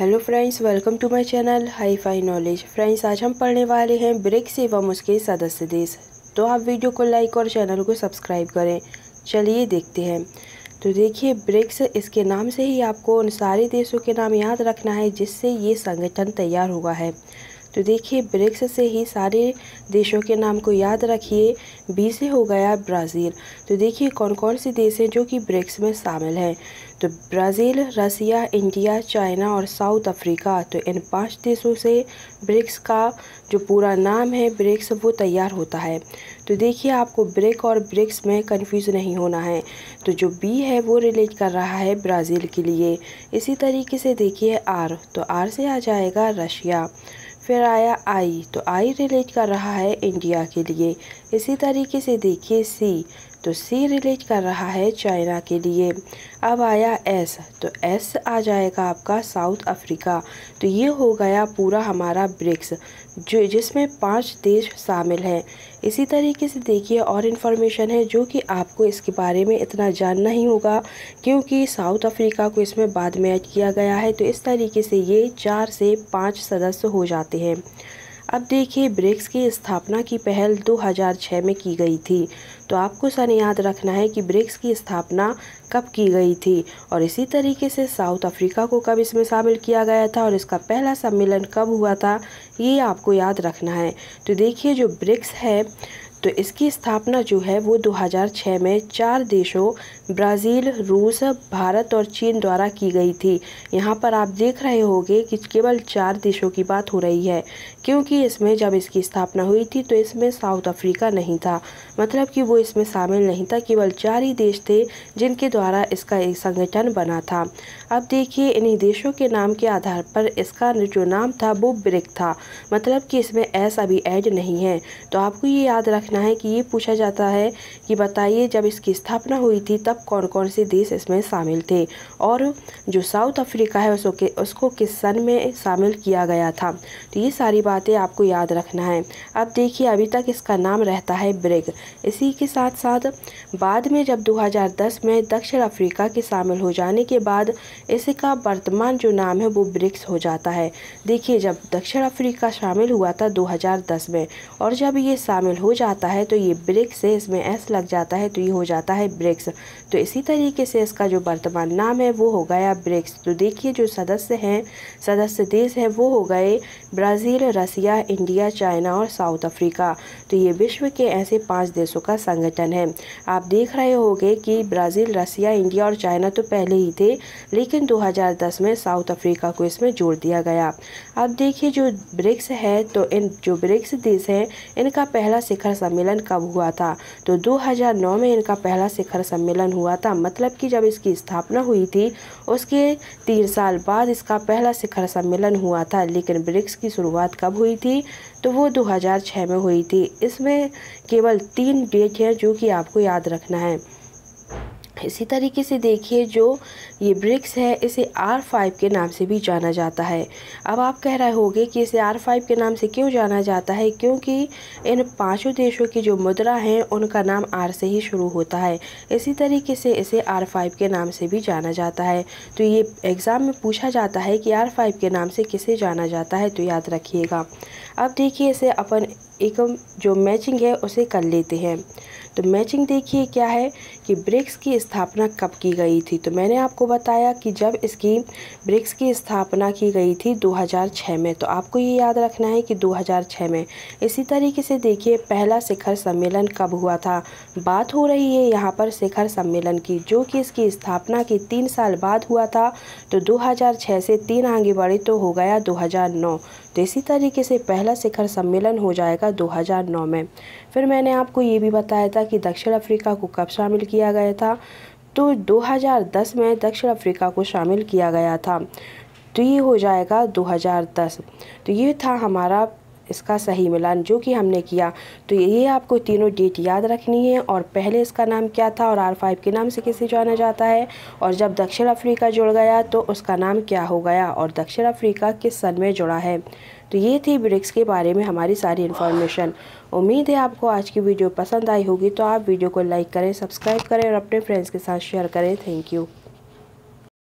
Hello friends, welcome to my channel hi fi knowledge. Friends, आज हम पढ़ने वाले हैं ब्रिक्स एवं उसके सदस्य देश। तो आप वीडियो को लाइक और चैनल को सब्सक्राइब करें। चलिए देखते हैं। तो देखिए, ब्रिक्स, इसके नाम से ही आपको उन सारे देशों के नाम याद रखना है जिससे ये संगठन तैयार हुआ है। तो देखिए, ब्रिक्स से ही सारे देशों के नाम को याद रखिए। बी से हो गया ब्राज़ील। तो देखिए कौन कौन से देश हैं जो कि ब्रिक्स में शामिल हैं। तो ब्राज़ील, रसिया, इंडिया, चाइना और साउथ अफ्रीका। तो इन 5 देशों से ब्रिक्स का जो पूरा नाम है ब्रिक्स वो तैयार होता है। तो देखिए, आपको ब्रिक और ब्रिक्स में कंफ्यूज नहीं होना है। तो जो बी है वो रिलेट कर रहा है ब्राज़ील के लिए। इसी तरीके से देखिए आर, तो आर से आ जाएगा रशिया। फिर आया आई, तो आई रिलेट कर रहा है इंडिया के लिए। इसी तरीके से देखिए सी, तो सी रिलेट कर रहा है चाइना के लिए। अब आया एस, तो एस आ जाएगा आपका साउथ अफ्रीका। तो ये हो गया पूरा हमारा ब्रिक्स जिसमें 5 देश शामिल हैं। इसी तरीके से देखिए और इन्फॉर्मेशन है जो कि आपको इसके बारे में इतना जानना ही होगा क्योंकि साउथ अफ्रीका को इसमें बाद में ऐड किया गया है। तो इस तरीके से ये 4 से 5 सदस्य हो जाते हैं। अब देखिए, ब्रिक्स की स्थापना की पहल 2006 में की गई थी। तो आपको सन याद रखना है कि ब्रिक्स की स्थापना कब की गई थी और इसी तरीके से साउथ अफ्रीका को कब इसमें शामिल किया गया था और इसका पहला सम्मेलन कब हुआ था, ये आपको याद रखना है। तो देखिए, जो ब्रिक्स है तो इसकी स्थापना जो है वो 2006 में 4 देशों ब्राज़ील, रूस, भारत और चीन द्वारा की गई थी। यहाँ पर आप देख रहे होंगे कि केवल 4 देशों की बात हो रही है क्योंकि इसमें जब इसकी स्थापना हुई थी तो इसमें साउथ अफ्रीका नहीं था, मतलब कि वो इसमें शामिल नहीं था। केवल 4 ही देश थे जिनके द्वारा इसका एक संगठन बना था। अब देखिए, इन्हीं देशों के नाम के आधार पर इसका जो नाम था वो ब्रिक था, मतलब कि इसमें एस अभी ऐड नहीं है। तो आपको ये याद रखना है कि ये पूछा जाता है कि बताइए जब इसकी स्थापना हुई थी तब कौन कौन से देश इसमें शामिल थे और जो साउथ अफ्रीका है उसको किस सन में शामिल किया गया था। तो ये सारी बातें आपको याद रखना है। अब देखिए, अभी तक इसका नाम रहता है ब्रिक। इसी के साथ साथ बाद में जब 2010 में दक्षिण अफ्रीका के शामिल हो जाने के बाद इसका वर्तमान जो नाम है वो ब्रिक्स हो जाता है। देखिए, जब दक्षिण अफ्रीका शामिल हुआ था 2010 में और जब ये शामिल हो जाता है तो ये ब्रिक्स से इसमें एस लग जाता है तो ये हो जाता है ब्रिक्स। तो इसी तरीके से इसका जो वर्तमान नाम है वो हो गया ब्रिक्स। तो देखिए, जो सदस्य देश हैं वो हो गए ब्राज़ील, रसिया, इंडिया, चाइना और साउथ अफ्रीका। तो ये विश्व के ऐसे 5 देशों का संगठन है। आप देख रहे होंगे कि ब्राज़ील, रसिया, इंडिया और चाइना तो पहले ही थे लेकिन 2010 में साउथ अफ्रीका को इसमें जोड़ दिया गया। अब देखिए, जो ब्रिक्स है तो इन जो ब्रिक्स देश हैं इनका पहला शिखर सम्मेलन कब हुआ था। तो 2009 में इनका पहला शिखर सम्मेलन हुआ था, मतलब कि जब इसकी स्थापना हुई थी उसके 3 साल बाद इसका पहला शिखर सम्मेलन हुआ था। लेकिन ब्रिक्स की शुरुआत कब हुई थी, तो वो 2006 में हुई थी। इसमें केवल 3 डेट हैं जो कि आपको याद रखना है। इसी तरीके से देखिए, जो ये ब्रिक्स है इसे R5 के नाम से भी जाना जाता है। अब आप कह रहे होंगे कि इसे R5 के नाम से क्यों जाना जाता है, क्योंकि इन 5 देशों की जो मुद्रा हैं उनका नाम R से ही शुरू होता है। इसी तरीके से इसे R5 के नाम से भी जाना जाता है। तो ये एग्ज़ाम में पूछा जाता है कि R5 के नाम से किसे जाना जाता है, तो याद रखिएगा। अब देखिए, इसे अपन एक जो मैचिंग है उसे कर लेते हैं। तो मैचिंग देखिए क्या है कि ब्रिक्स की स्थापना कब की गई थी। तो मैंने आपको बताया कि जब इसकी ब्रिक्स की स्थापना की गई थी 2006 में। तो आपको ये याद रखना है कि 2006 में। इसी तरीके से देखिए, पहला शिखर सम्मेलन कब हुआ था। बात हो रही है यहाँ पर शिखर सम्मेलन की, जो कि इसकी स्थापना के 3 साल बाद हुआ था। तो 2006 से 3 आगे बढ़े तो हो गया 2009। तो इसी तरीके से पहला शिखर सम्मेलन हो जाएगा 2009 में। फिर मैंने आपको ये भी बताया था कि दक्षिण अफ्रीका को कब शामिल किया गया था। तो 2010 में दक्षिण अफ्रीका को शामिल किया गया था। तो ये हो जाएगा 2010। तो ये था हमारा इसका सही मिलान जो कि हमने किया। तो ये आपको तीनों डेट याद रखनी है और पहले इसका नाम क्या था और R5 के नाम से किसे जाना जाता है और जब दक्षिण अफ्रीका जुड़ गया तो उसका नाम क्या हो गया और दक्षिण अफ्रीका किस सन में जुड़ा है। तो ये थी ब्रिक्स के बारे में हमारी सारी इन्फॉर्मेशन। उम्मीद है आपको आज की वीडियो पसंद आई होगी। तो आप वीडियो को लाइक करें, सब्सक्राइब करें और अपने फ्रेंड्स के साथ शेयर करें। Thank you.